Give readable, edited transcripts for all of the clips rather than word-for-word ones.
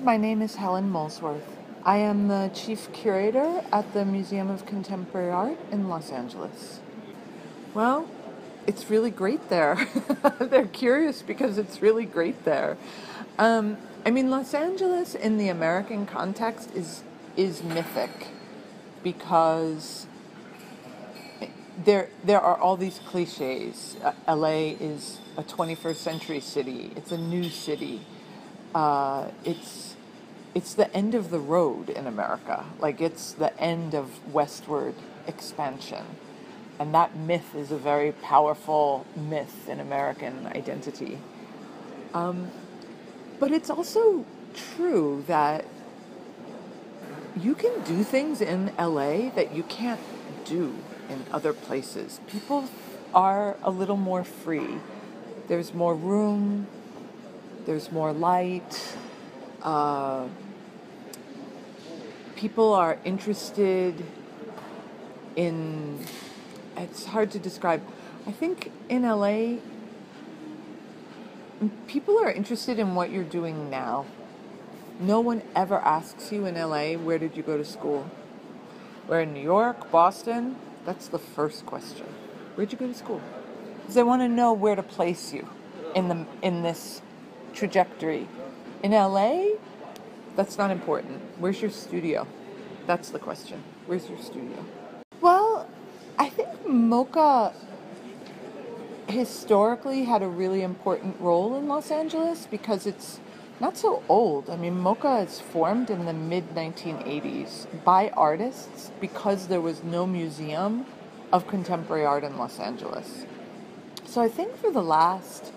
My name is Helen Molesworth. I am the chief curator at the Museum of Contemporary Art in Los Angeles. Well, it's really great there. They're curious because it's really great there. Los Angeles in the American context is mythic because there are all these cliches. LA is a 21st century city. It's a new city. It's the end of the road in America. Like, it's the end of westward expansion. And that myth is a very powerful myth in American identity. But it's also true that you can do things in LA that you can't do in other places. People are a little more free. There's more room, there's more light. People are interested in, it's hard to describe. I think in LA, people are interested in what you're doing now. No one ever asks you in LA, where did you go to school? Where in New York, Boston, that's the first question. Where'd you go to school? Because they want to know where to place you in this trajectory. In LA, that's not important. Where's your studio? That's the question. Where's your studio? Well, I think Mocha historically had a really important role in Los Angeles because it's not so old. Mocha is formed in the mid-1980s by artists because there was no museum of contemporary art in Los Angeles. So I think for the last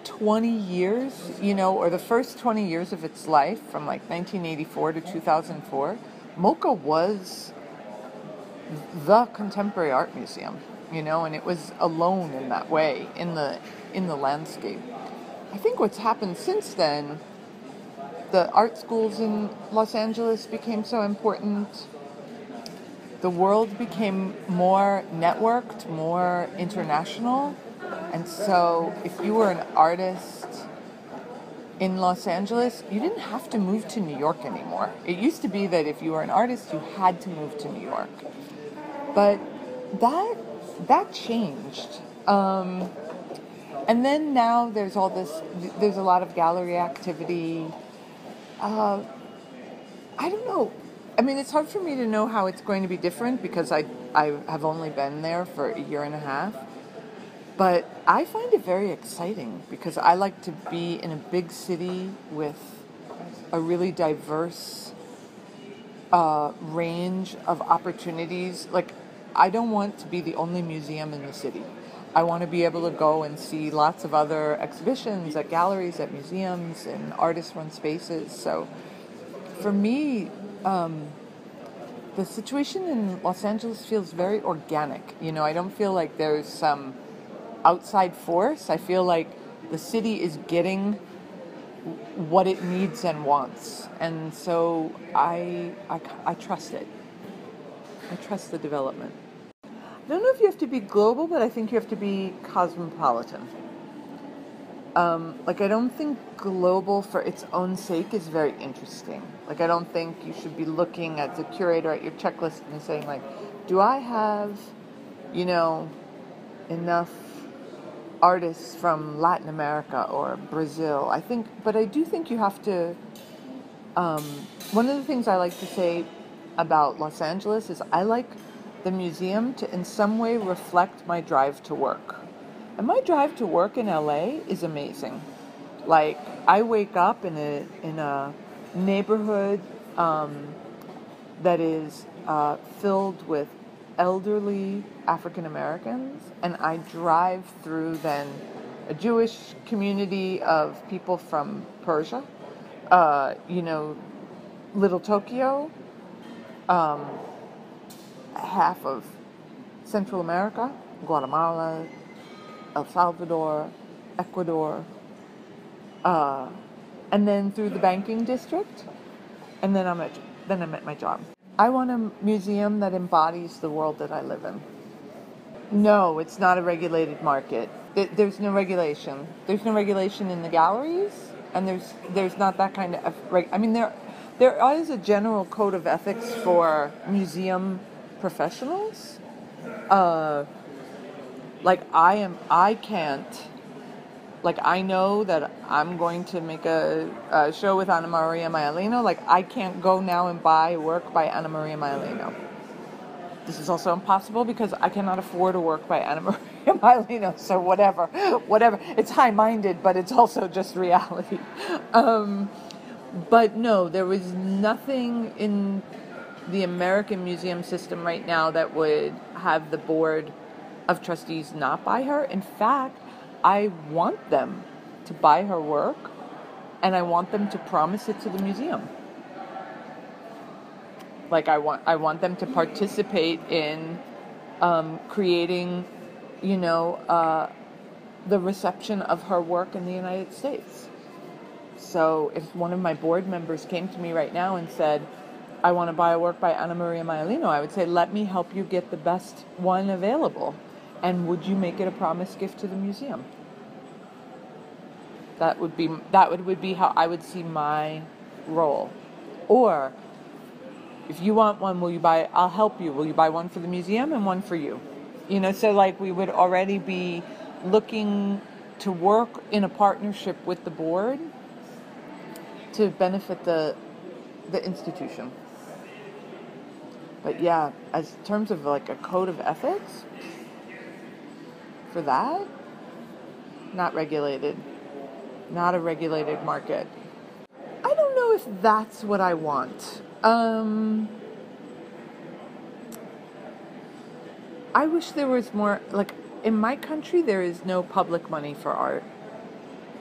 20 years, or the first 20 years of its life, from like 1984 to 2004, Mocha was the contemporary art museum, and it was alone in that way in the landscape. I think what's happened since then, the art schools in Los Angeles became so important. The world became more networked, more international. And so if you were an artist in Los Angeles, you didn't have to move to New York anymore. It used to be that if you were an artist, you had to move to New York. But that changed. And then now there's a lot of gallery activity. I don't know. It's hard for me to know how it's going to be different because I have only been there for a year and a half. But I find it very exciting because I like to be in a big city with a really diverse range of opportunities. Like, I don't want to be the only museum in the city. I want to be able to go and see lots of other exhibitions at galleries, at museums, and artist-run spaces. So for me, the situation in Los Angeles feels very organic. I don't feel like there's some outside force. I feel like the city is getting what it needs and wants. And so I trust it. I trust the development. I don't know if you have to be global, but I think you have to be cosmopolitan. I don't think global for its own sake is very interesting. I don't think you should be looking as a curator at your checklist and saying, do I have, enough artists from Latin America or Brazil? But I do think you have to, one of the things I like to say about Los Angeles is I like the museum to in some way reflect my drive to work. And my drive to work in LA is amazing. I wake up in a neighborhood that is filled with elderly African Americans, and I drive through then a Jewish community of people from Persia, Little Tokyo, half of Central America, Guatemala, El Salvador, Ecuador, and then through the banking district, and then I'm at my job. I want a museum that embodies the world that I live in. No, it's not a regulated market. There's no regulation. There's no regulation in the galleries, and there's not that kind of I mean, there is a general code of ethics for museum professionals. Like I can't. Like, I know that I'm going to make a show with Anna Maria Maialino. Like, I can't go now and buy work by Anna Maria Maialino. This is also impossible because I cannot afford a work by Anna Maria Maialino. So whatever. It's high-minded, but it's also just reality. But no, there was nothing in the American museum system right now that would have the board of trustees not buy her. In fact, I want them to buy her work, and I want them to promise it to the museum. Like, I want them to participate in creating, the reception of her work in the United States. So if one of my board members came to me right now and said, I want to buy a work by Anna Maria Maialino, I would say, let me help you get the best one available. And would you make it a promise gift to the museum? That would be how I would see my role. Or, if you want one, I'll help you. Will you buy one for the museum and one for you? So like we would already be looking to work in a partnership with the board to benefit the institution. But yeah, as terms of like a code of ethics, for that, not regulated. Not a regulated market. I don't know if that's what I want. I wish there was more, like, in my country, there is no public money for art.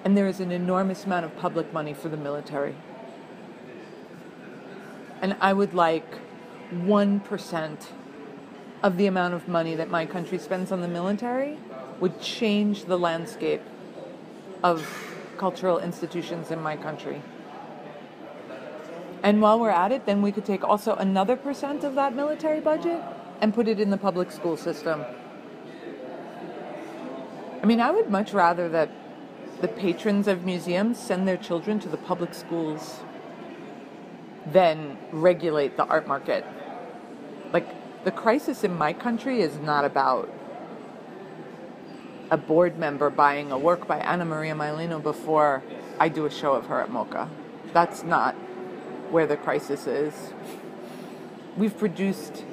And there is an enormous amount of public money for the military. And I would like 1% of the amount of money that my country spends on the military would change the landscape of cultural institutions in my country. And while we're at it, then we could take also another % of that military budget and put it in the public school system. I mean, I would much rather that the patrons of museums send their children to the public schools than regulate the art market. Like, the crisis in my country is not about a board member buying a work by Anna Maria Maialino before I do a show of her at MoCA. That's not where the crisis is. We've produced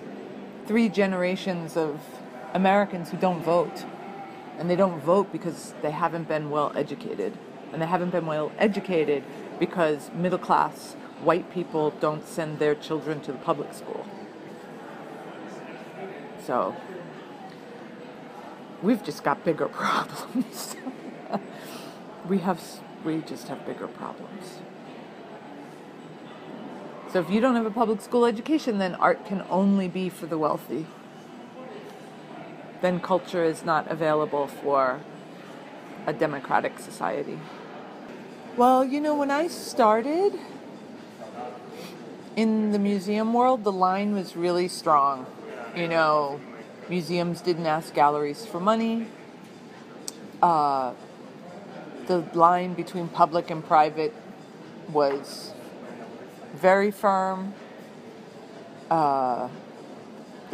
3 generations of Americans who don't vote. And they don't vote because they haven't been well educated. And they haven't been well educated because middle-class white people don't send their children to the public school. So we've just got bigger problems. We just have bigger problems. So if you don't have a public school education, then art can only be for the wealthy. Then culture is not available for a democratic society. Well, when I started in the museum world, the line was really strong. Museums didn't ask galleries for money. The line between public and private was very firm. The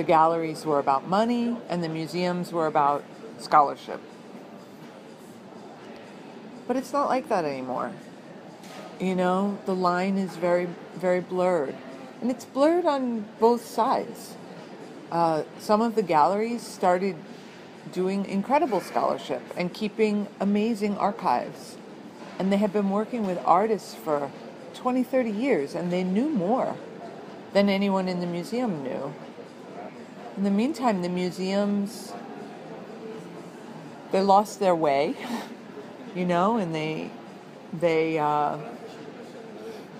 galleries were about money, and the museums were about scholarship. But it's not like that anymore. The line is very, very blurred. And it's blurred on both sides. Some of the galleries started doing incredible scholarship and keeping amazing archives. And they have been working with artists for 20, 30 years, and they knew more than anyone in the museum knew. In the meantime, the museums, they lost their way, and they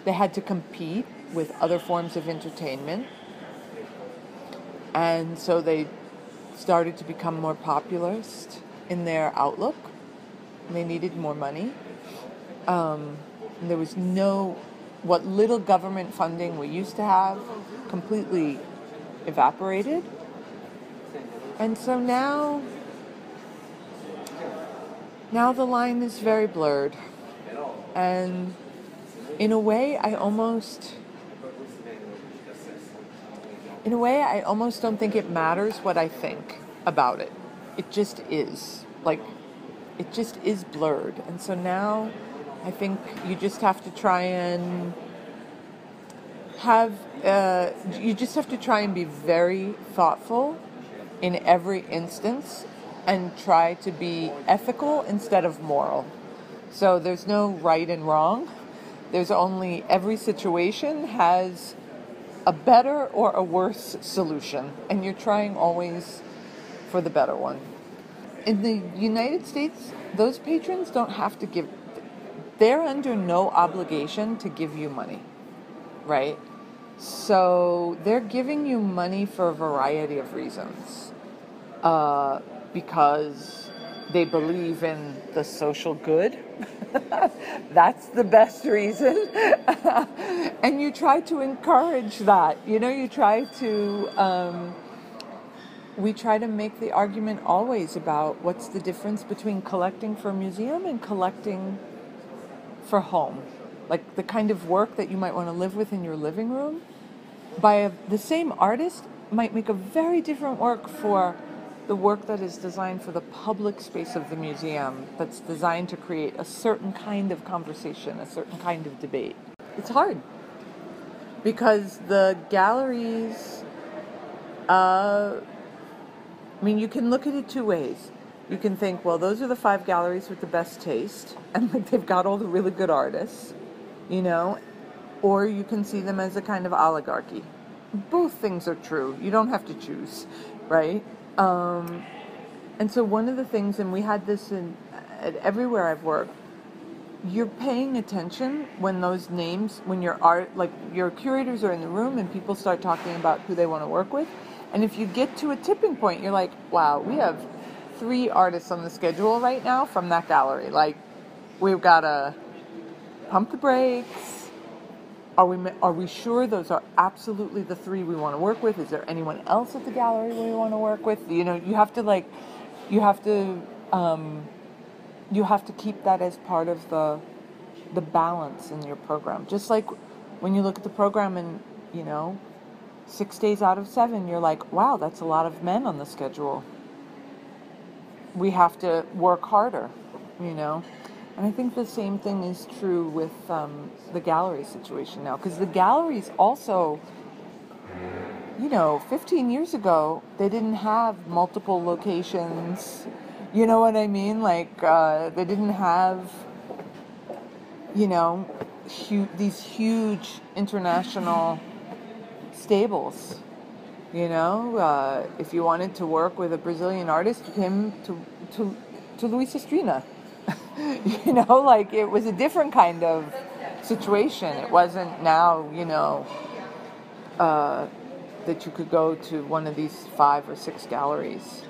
had to compete with other forms of entertainment. And so they started to become more populist in their outlook. They needed more money. There was what little government funding we used to have completely evaporated. And so now now the line is very blurred. And in a way, I almost don't think it matters what I think about it. It just is. Like, it just is blurred. And so now I think you just have to try and be very thoughtful in every instance and try to be ethical instead of moral. So there's no right and wrong. There's only every situation has a better or a worse solution, and you're trying always for the better one. In the United States, those patrons don't have to give, they're under no obligation to give you money, right? So they're giving you money for a variety of reasons. Because they believe in the social good. That's the best reason. And you try to encourage that. You try to... we try to make the argument always about what's the difference between collecting for a museum and collecting for home. Like the kind of work that you might want to live with in your living room, the same artist might make a very different work for the work that is designed for the public space of the museum, that's designed to create a certain kind of conversation, a certain kind of debate. It's hard because the galleries, you can look at it two ways. You can think, well, those are the 5 galleries with the best taste, and they've got all the really good artists, or you can see them as a kind of oligarchy. Both things are true. You don't have to choose, right? And so one of the things, and we had this at everywhere I've worked, you're paying attention when those names, when your curators are in the room and people start talking about who they want to work with. And if you get to a tipping point, you're like, wow, we have 3 artists on the schedule right now from that gallery. Like, we've got to pump the brakes. Are we sure those are absolutely the 3 we want to work with? Is there anyone else at the gallery we want to work with? You have to keep that as part of the balance in your program. Just like when you look at the program and 6 days out of 7, you're like, wow, that's a lot of men on the schedule. We have to work harder, And I think the same thing is true with the gallery situation now. Because the galleries also, 15 years ago, they didn't have multiple locations. You know what I mean? Like, they didn't have, these huge international stables. If you wanted to work with a Brazilian artist, him to Luis Estrina. It was a different kind of situation. It wasn't now, that you could go to one of these 5 or 6 galleries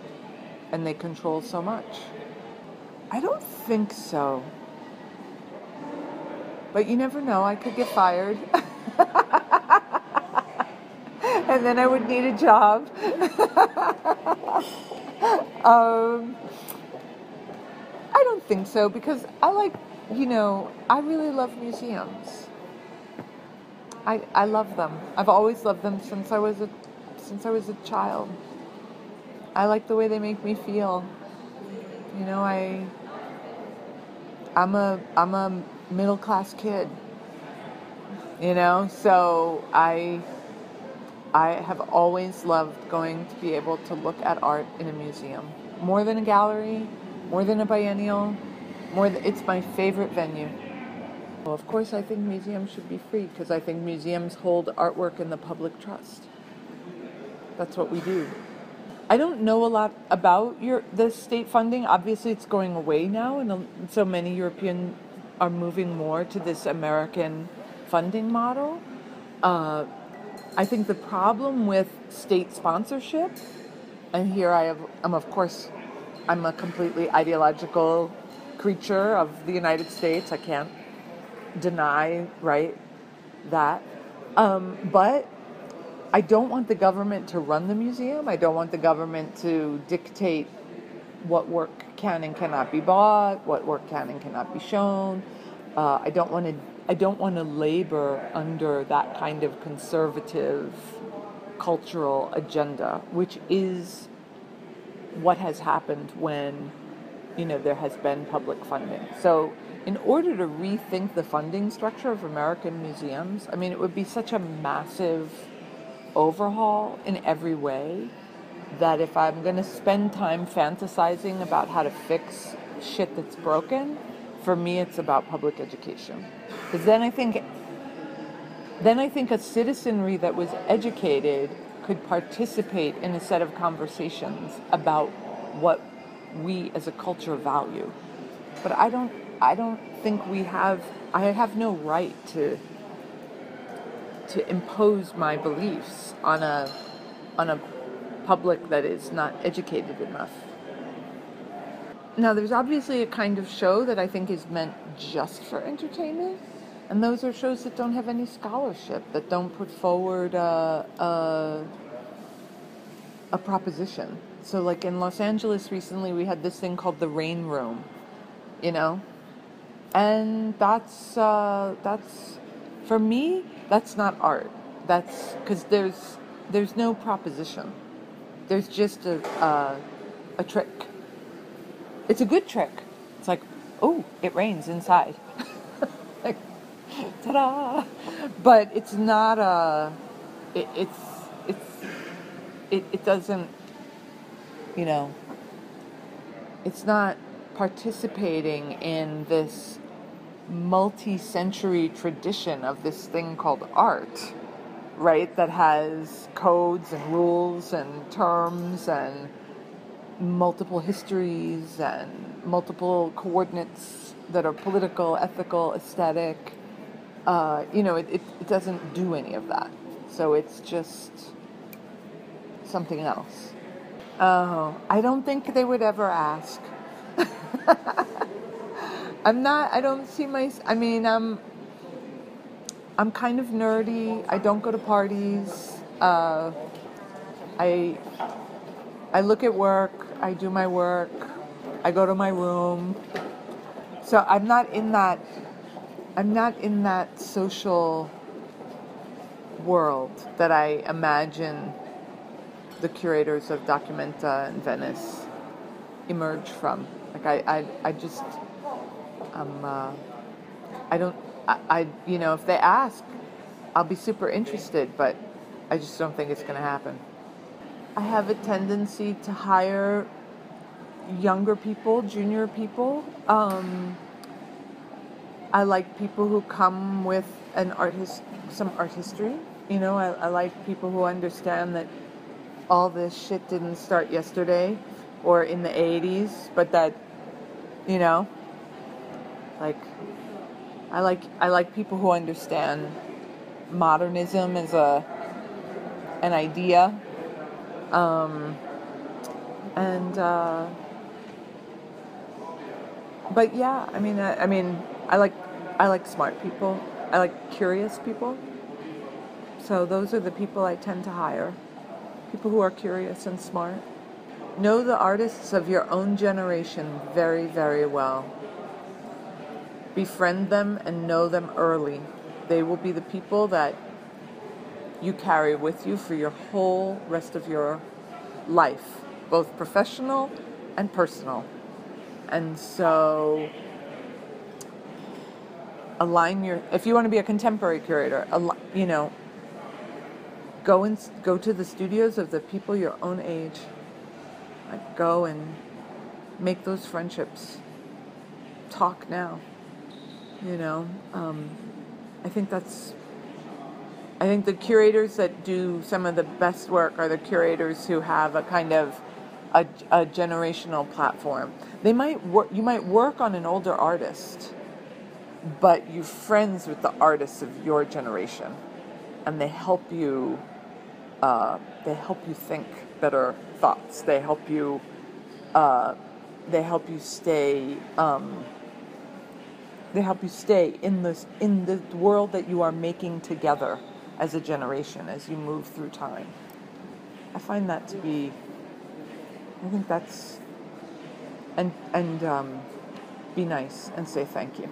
and they control so much. I don't think so. But you never know. I could get fired. And then I would need a job. I don't think so, because I really love museums. I love them. I've always loved them since I was a child. I like the way they make me feel. I'm a middle class kid. So I have always loved going to be able to look at art in a museum. More than a gallery, more than a biennial, it's my favorite venue. Well, of course, I think museums should be free because I think museums hold artwork in the public trust. That's what we do. I don't know a lot about the state funding. Obviously, it's going away now, and so many European are moving more to this American funding model. I think the problem with state sponsorship, and here I'm a completely ideological creature of the United States. I can't deny, that. But I don't want the government to run the museum. I don't want the government to dictate what work can and cannot be bought, what work can and cannot be shown. I don't want to labor under that kind of conservative cultural agenda, which is what has happened when, there has been public funding. So in order to rethink the funding structure of American museums, it would be such a massive overhaul in every way that if I'm going to spend time fantasizing about how to fix shit that's broken, for me it's about public education. Because then I think a citizenry that was educated could participate in a set of conversations about what we as a culture value. But I don't think I have no right to impose my beliefs on a public that is not educated enough. Now, there's obviously a kind of show that I think is meant just for entertainment, and those are shows that don't have any scholarship, that don't put forward a proposition. So, like in Los Angeles recently, we had this thing called the Rain Room, and that's for me, that's not art. That's because there's no proposition. There's just a trick. It's a good trick. It's like, oh, it rains inside. Like, ta-da! But it's not it doesn't, it's not participating in this multi-century tradition of this thing called art, right? That has codes and rules and terms and multiple histories and multiple coordinates that are political, ethical, aesthetic. It doesn't do any of that. So it's just something else. I don't think they would ever ask. I'm kind of nerdy. I don't go to parties. I look at work. I do my work. I go to my room. So I'm not in that social world that I imagine the curators of Documenta in Venice emerge from. Like if they ask, I'll be super interested, but I just don't think it's going to happen. I have a tendency to hire younger people, junior people. I like people who come with some art history. I like people who understand that all this shit didn't start yesterday or in the 80s, but that, I like people who understand modernism as an idea. But yeah, I like smart people. I like curious people. So those are the people I tend to hire. People who are curious and smart. Know the artists of your own generation very, very well. Befriend them and know them early. They will be the people that you carry with you for your whole rest of your life, both professional and personal. And so if you want to be a contemporary curator, go to the studios of the people your own age. Like, go and make those friendships. Talk now. I think the curators that do some of the best work are the curators who have a kind of a generational platform. You might work on an older artist, but you're friends with the artists of your generation, and they help you think better thoughts. They help you stay in the world that you are making together as a generation as you move through time. I find that to be, I think that's and be nice and say thank you.